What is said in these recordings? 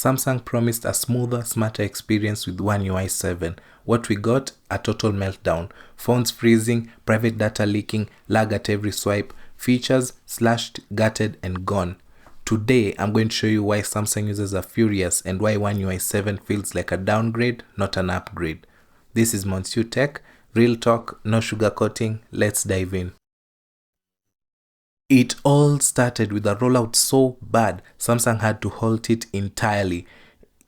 Samsung promised a smoother, smarter experience with One UI 7. What we got? A total meltdown. Phones freezing, private data leaking, lag at every swipe, features slashed, gutted, and gone. Today, I'm going to show you why Samsung users are furious and why One UI 7 feels like a downgrade, not an upgrade. This is Monsieur Tech, real talk, no sugarcoating. Let's dive in. It all started with a rollout so bad, Samsung had to halt it entirely.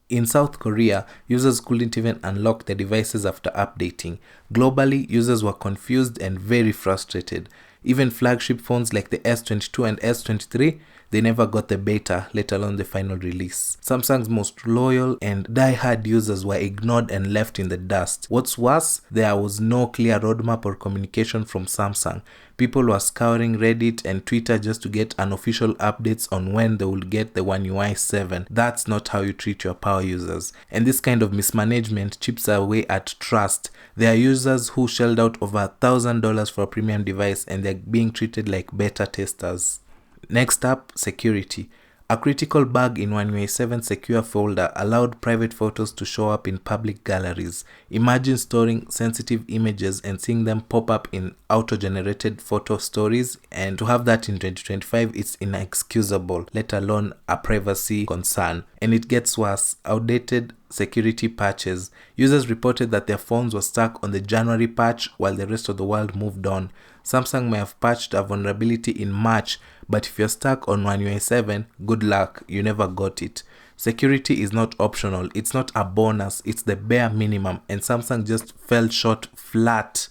In South Korea, users couldn't even unlock their devices after updating. Globally, users were confused and very frustrated. Even flagship phones like the S22 and S23, they never got the beta, let alone the final release. Samsung's most loyal and die-hard users were ignored and left in the dust. What's worse, there was no clear roadmap or communication from Samsung. People were scouring Reddit and Twitter just to get unofficial updates on when they would get the One UI 7. That's not how you treat your power users. And this kind of mismanagement chips away at trust. There are users who shelled out over $1,000 for a premium device and they're being treated like beta testers. Next up, security. A critical bug in One UI 7 secure folder allowed private photos to show up in public galleries. Imagine storing sensitive images and seeing them pop up in auto-generated photo stories, and to have that in 2025 it's inexcusable, let alone a privacy concern. And it gets worse, outdated security patches. Users reported that their phones were stuck on the January patch while the rest of the world moved on. Samsung may have patched a vulnerability in March, but if you're stuck on One UI 7, good luck, you never got it. Security is not optional, it's not a bonus, it's the bare minimum, and Samsung just fell short flat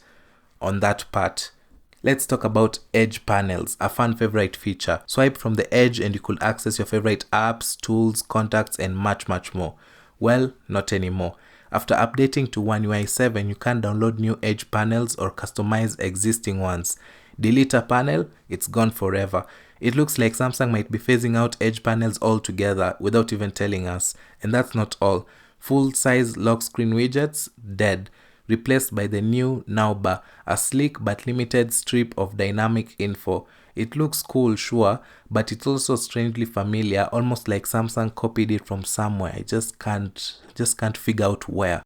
on that part. Let's talk about Edge panels, a fan favorite feature. Swipe from the edge and you could access your favorite apps, tools, contacts, and much more. Well, not anymore. After updating to One UI 7, you can't download new Edge panels or customize existing ones. Delete a panel, it's gone forever. It looks like Samsung might be phasing out Edge panels altogether without even telling us. And that's not all. Full-size lock screen widgets, dead. Replaced by the new Nowbar, a sleek but limited strip of dynamic info. It looks cool, sure, but it's also strangely familiar, almost like Samsung copied it from somewhere. I just can't figure out where.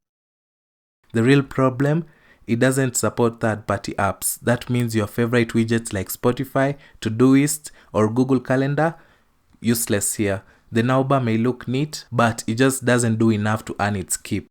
The real problem? It doesn't support third-party apps. That means your favorite widgets like Spotify, Todoist, or Google Calendar, useless here. The Nowbar may look neat, but it just doesn't do enough to earn its keep.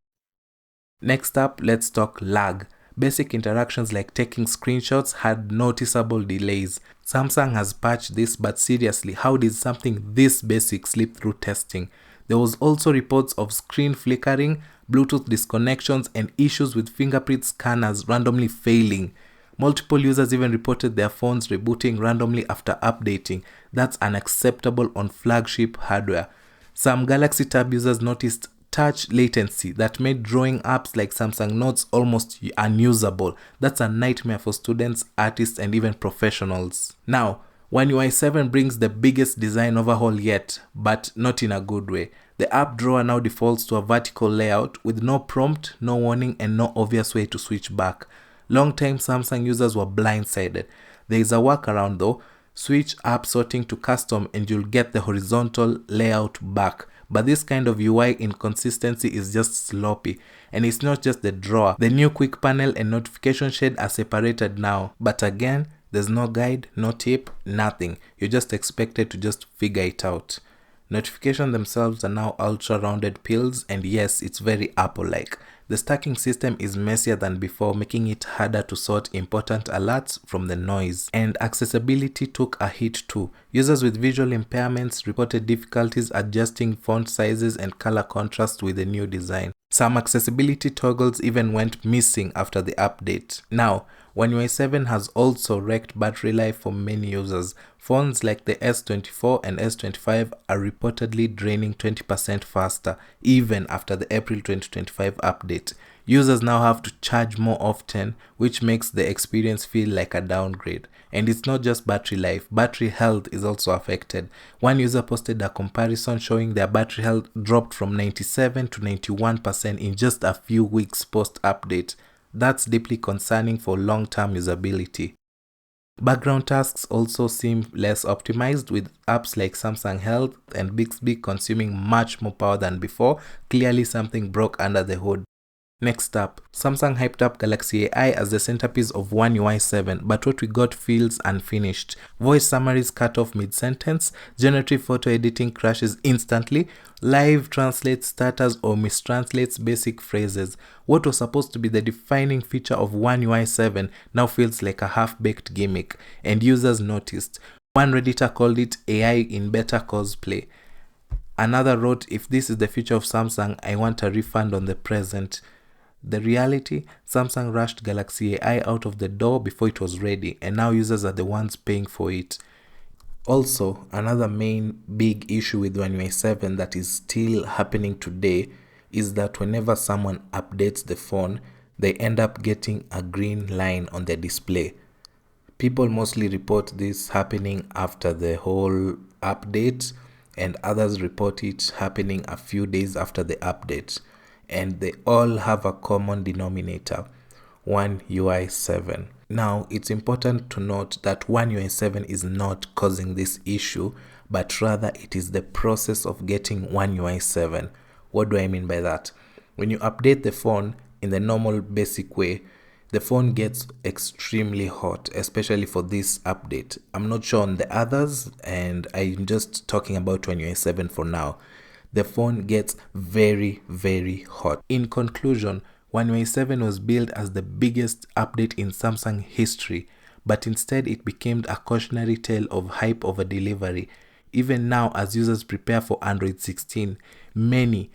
Next up, let's talk lag. Basic interactions like taking screenshots had noticeable delays. Samsung has patched this, but seriously, how did something this basic slip through testing? There was also reports of screen flickering, Bluetooth disconnections, and issues with fingerprint scanners randomly failing. Multiple users even reported their phones rebooting randomly after updating. That's unacceptable on flagship hardware. Some Galaxy Tab users noticed touch latency that made drawing apps like Samsung Notes almost unusable. That's a nightmare for students, artists, and even professionals. Now, One UI 7 brings the biggest design overhaul yet, but not in a good way. The app drawer now defaults to a vertical layout with no prompt, no warning, and no obvious way to switch back. Long-time Samsung users were blindsided. There is a workaround though. Switch app sorting to custom and you'll get the horizontal layout back. But this kind of UI inconsistency is just sloppy. And it's not just the drawer. The new quick panel and notification shade are separated now. But again, there's no guide, no tip, nothing. You're just expected to just figure it out. Notifications themselves are now ultra-rounded pills, and yes, it's very Apple-like. The stacking system is messier than before, making it harder to sort important alerts from the noise. And accessibility took a hit too. Users with visual impairments reported difficulties adjusting font sizes and color contrast with the new design. Some accessibility toggles even went missing after the update. Now, One UI 7 has also wrecked battery life for many users. Phones like the S24 and S25 are reportedly draining 20% faster, even after the April 2025 update. Users now have to charge more often, which makes the experience feel like a downgrade. And it's not just battery life, battery health is also affected. One user posted a comparison showing their battery health dropped from 97 to 91% in just a few weeks post-update. That's deeply concerning for long-term usability. Background tasks also seem less optimized, with apps like Samsung Health and Bixby consuming much more power than before. Clearly something broke under the hood. Next up, Samsung hyped up Galaxy AI as the centerpiece of One UI 7, but what we got feels unfinished. Voice summaries cut off mid-sentence, generative photo editing crashes instantly, live translates stutters or mistranslates basic phrases. What was supposed to be the defining feature of One UI 7 now feels like a half-baked gimmick, and users noticed. One Redditor called it AI in beta cosplay. Another wrote, "If this is the future of Samsung, I want a refund on the present." The reality, Samsung rushed Galaxy AI out of the door before it was ready, and now users are the ones paying for it. Also, another main big issue with One UI 7 that is still happening today is that whenever someone updates the phone, they end up getting a green line on their display. People mostly report this happening after the whole update, and others report it happening a few days after the update. And they all have a common denominator: One UI 7. Now, it's important to note that One UI 7 is not causing this issue, but rather it is the process of getting One UI 7. What do I mean by that? When you update the phone in the normal basic way, the phone gets extremely hot, especially for this update. I'm not sure on the others, and I'm just talking about One UI 7 for now. The phone gets very, very hot. In conclusion, One UI 7 was billed as the biggest update in Samsung history, but instead it became a cautionary tale of hype over delivery. Even now, as users prepare for Android 16, many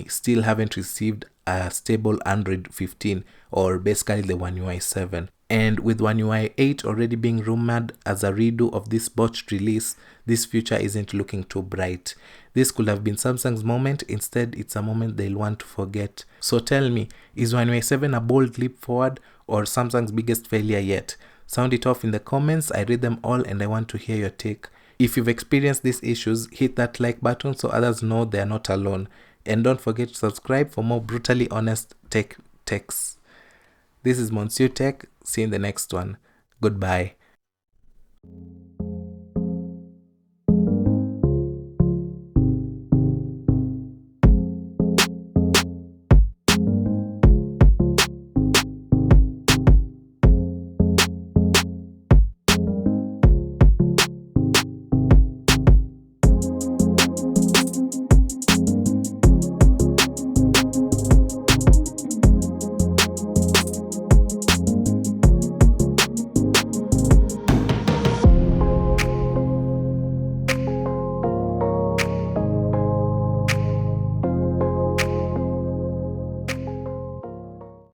still haven't received a stable Android 15, or basically the One UI 7. And with One UI 8 already being rumored as a redo of this botched release, this future isn't looking too bright. This could have been Samsung's moment. Instead, it's a moment they'll want to forget. So tell me, is One UI 7 a bold leap forward or Samsung's biggest failure yet? Sound it off in the comments. I read them all and I want to hear your take. If you've experienced these issues, hit that like button so others know they're not alone. And don't forget to subscribe for more brutally honest tech takes. This is Monsieur Tech. See you in the next one. Goodbye.